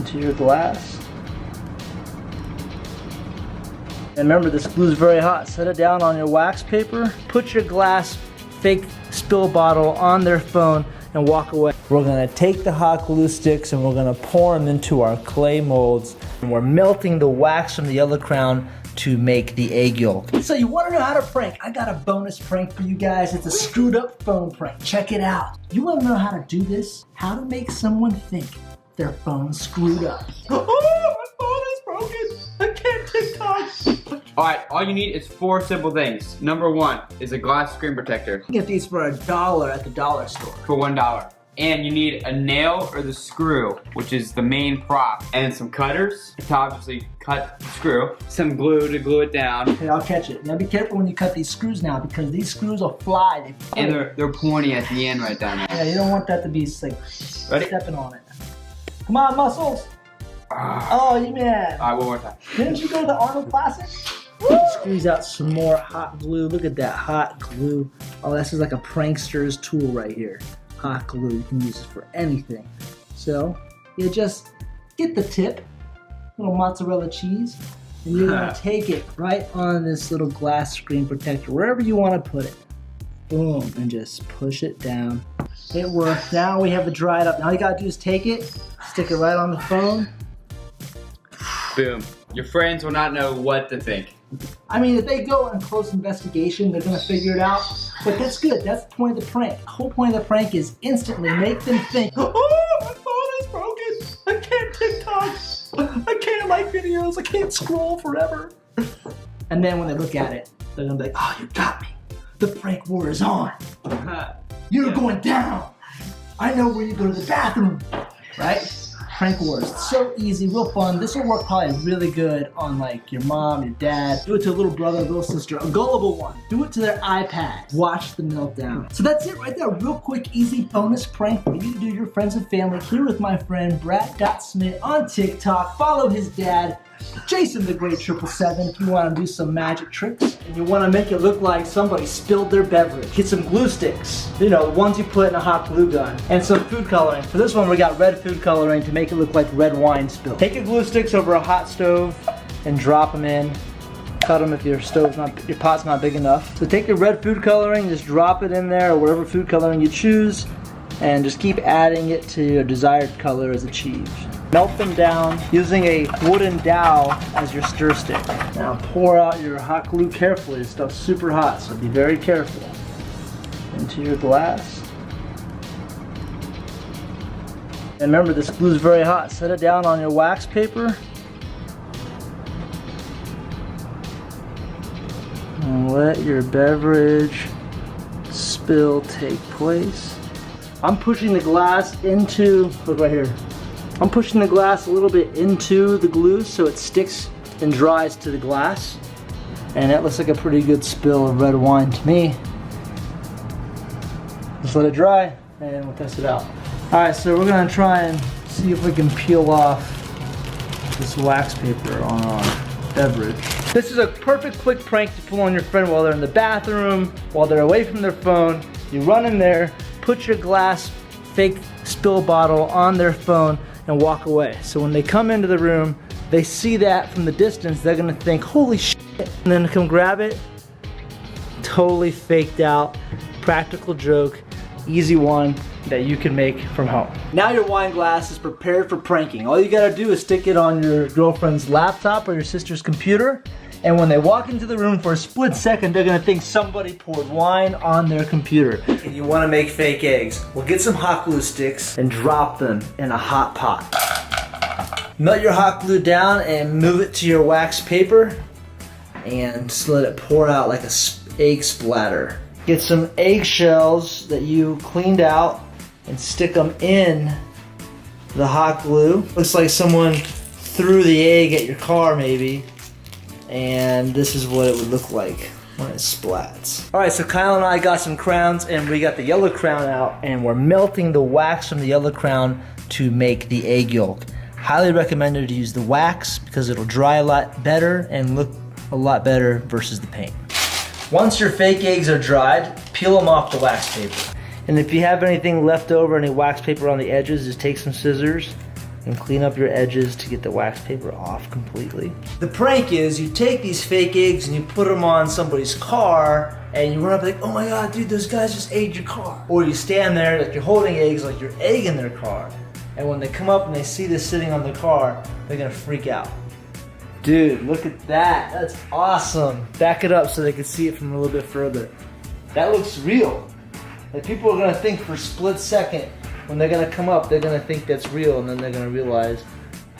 into your glass. And remember, this glue is very hot. Set it down on your wax paper. Put your glass fake spill bottle on their phone and walk away. We're gonna take the hot glue sticks and we're gonna pour them into our clay molds. And we're melting the wax from the yellow crown to make the egg yolk. So you wanna know how to prank? I got a bonus prank for you guys. It's a screwed up phone prank. Check it out. You wanna know how to do this? How to make someone think their phone's screwed up. Oh, my phone is broken. I can't TikTok. Alright, all you need is 4 simple things. Number 1 is a glass screen protector. You get these for $1 at the dollar store. For $1. And you need a nail or the screw, which is the main prop. And some cutters to obviously cut the screw. Some glue to glue it down. Okay, I'll catch it. Now be careful when you cut these screws now, because these screws will fly. And they're pointy at the end right down there. Yeah, you don't want that to be like stepping on it. Come on, muscles. Oh, you mad. Alright, one more time. Didn't you go to the Arnold Classic? Squeeze out some more hot glue. Look at that hot glue. Oh, this is like a prankster's tool right here. Hot glue, you can use it for anything. So you just get the tip, little mozzarella cheese, and you're gonna take it right on this little glass screen protector, wherever you want to put it. Boom, and just push it down. It worked. Now we have it dried up. Now all you gotta do is take it, stick it right on the phone. Boom. Your friends will not know what to think. I mean, if they go on close investigation, they're gonna figure it out. But that's good. That's the point of the prank. The whole point of the prank is instantly make them think, oh, my phone is broken. I can't TikTok. I can't like videos. I can't scroll forever. And then when they look at it, they're gonna be like, oh, you got me. The prank war is on. You're going down. I know where you go to the bathroom, right? Prank wars, it's so easy, real fun. This will work probably really good on like your mom, your dad. Do it to a little brother, little sister, a gullible one. Do it to their iPad. Watch the meltdown. So that's it right there. Real quick, easy bonus prank for you to do your friends and family. Here with my friend Brad.Smith on TikTok. Follow his dad, Jason the Great 777, if you want to do some magic tricks and you want to make it look like somebody spilled their beverage. Get some glue sticks, you know, ones you put in a hot glue gun, and some food coloring. For this one, we got red food coloring to make it look like red wine spill. Take your glue sticks over a hot stove and drop them in. Cut them if your pot's not big enough. So take your red food coloring, just drop it in there, or whatever food coloring you choose, and just keep adding it to your desired color as achieved. Melt them down using a wooden dowel as your stir stick. Now pour out your hot glue carefully. This stuff's super hot, so be very careful. Into your glass. And remember, this glue is very hot. Set it down on your wax paper. And let your beverage spill take place. I'm pushing the glass into, look right here. I'm pushing the glass a little bit into the glue so it sticks and dries to the glass. And that looks like a pretty good spill of red wine to me. Just let it dry and we'll test it out. Alright, so we're gonna try and see if we can peel off this wax paper on our beverage. This is a perfect quick prank to pull on your friend while they're in the bathroom, while they're away from their phone. You run in there, put your glass fake spill bottle on their phone, and walk away. So when they come into the room, they see that from the distance, they're gonna think, holy shit, and then come grab it. Totally faked out, practical joke, easy one that you can make from home. Now your wine glass is prepared for pranking. All you gotta do is stick it on your girlfriend's laptop or your sister's computer, and when they walk into the room for a split second, they're gonna think somebody poured wine on their computer. And you wanna make fake eggs. Well, get some hot glue sticks and drop them in a hot pot. Melt your hot glue down and move it to your wax paper and just let it pour out like a egg splatter. Get some eggshells that you cleaned out and stick them in the hot glue. Looks like someone threw the egg at your car maybe. And this is what it would look like when it splats. Alright, so Kyle and I got some crowns and we got the yellow crown out and we're melting the wax from the yellow crown to make the egg yolk. Highly recommended to use the wax because it'll dry a lot better and look a lot better versus the paint. Once your fake eggs are dried, peel them off the wax paper. And if you have anything left over, any wax paper on the edges, just take some scissors and clean up your edges to get the wax paper off completely. The prank is you take these fake eggs and you put them on somebody's car and you run up like, oh my god, dude, those guys just egged your car. Or you stand there like you're holding eggs like you're egging their car. And when they come up and they see this sitting on the car, they're gonna freak out. Dude, look at that. That's awesome. Back it up so they can see it from a little bit further. That looks real. Like people are gonna think for a split second, when they're gonna come up, they're gonna think that's real, and then they're gonna realize,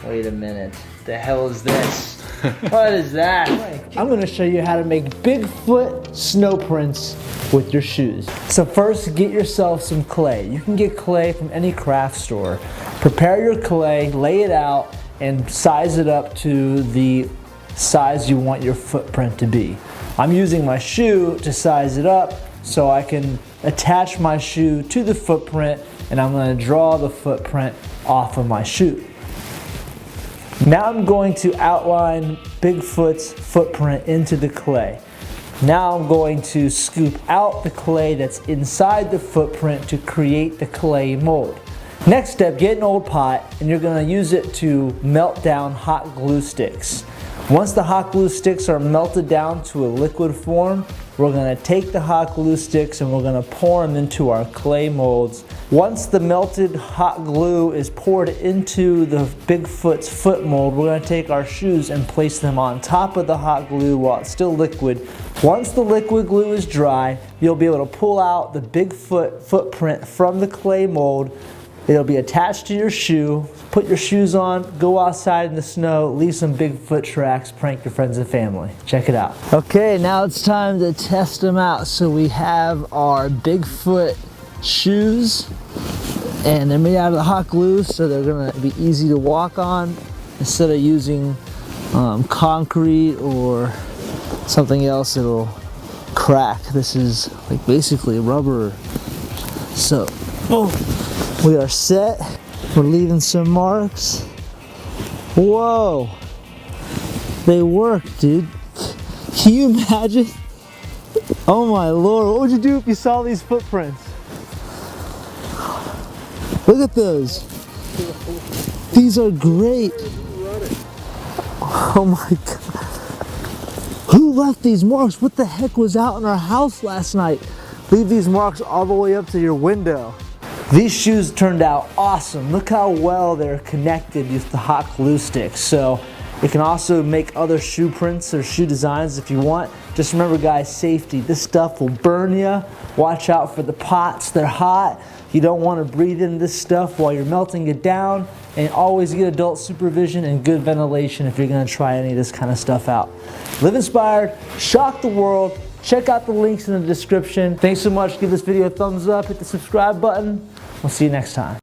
wait a minute, the hell is this? What is that? I'm gonna show you how to make Bigfoot snow prints with your shoes. So first, get yourself some clay. You can get clay from any craft store. Prepare your clay, lay it out, and size it up to the size you want your footprint to be. I'm using my shoe to size it up so I can attach my shoe to the footprint, and I'm going to draw the footprint off of my shoe. Now I'm going to outline Bigfoot's footprint into the clay. Now I'm going to scoop out the clay that's inside the footprint to create the clay mold. Next step, get an old pot and you're going to use it to melt down hot glue sticks. Once the hot glue sticks are melted down to a liquid form, we're going to take the hot glue sticks and we're going to pour them into our clay molds. Once the melted hot glue is poured into the Bigfoot's foot mold, we're going to take our shoes and place them on top of the hot glue while it's still liquid. Once the liquid glue is dry, you'll be able to pull out the Bigfoot footprint from the clay mold. It'll be attached to your shoe. Put your shoes on, go outside in the snow, leave some Bigfoot tracks, prank your friends and family. Check it out. Okay, now it's time to test them out. So we have our Bigfoot shoes, and they're made out of the hot glue, so they're gonna be easy to walk on instead of using concrete or something else that'll crack. This is like basically rubber. So, we are set. We're leaving some marks. Whoa, they work, dude. Can you imagine? Oh my lord, what would you do if you saw these footprints? Look at those. These are great. Oh my god. Who left these marks? What the heck was out in our house last night? Leave these marks all the way up to your window. These shoes turned out awesome. Look how well they're connected with the hot glue sticks. So you can also make other shoe prints or shoe designs if you want. Just remember guys, safety. This stuff will burn you. Watch out for the pots, they're hot. You don't want to breathe in this stuff while you're melting it down. And always get adult supervision and good ventilation if you're going to try any of this kind of stuff out. Live inspired, shock the world. Check out the links in the description. Thanks so much. Give this video a thumbs up, hit the subscribe button. We'll see you next time.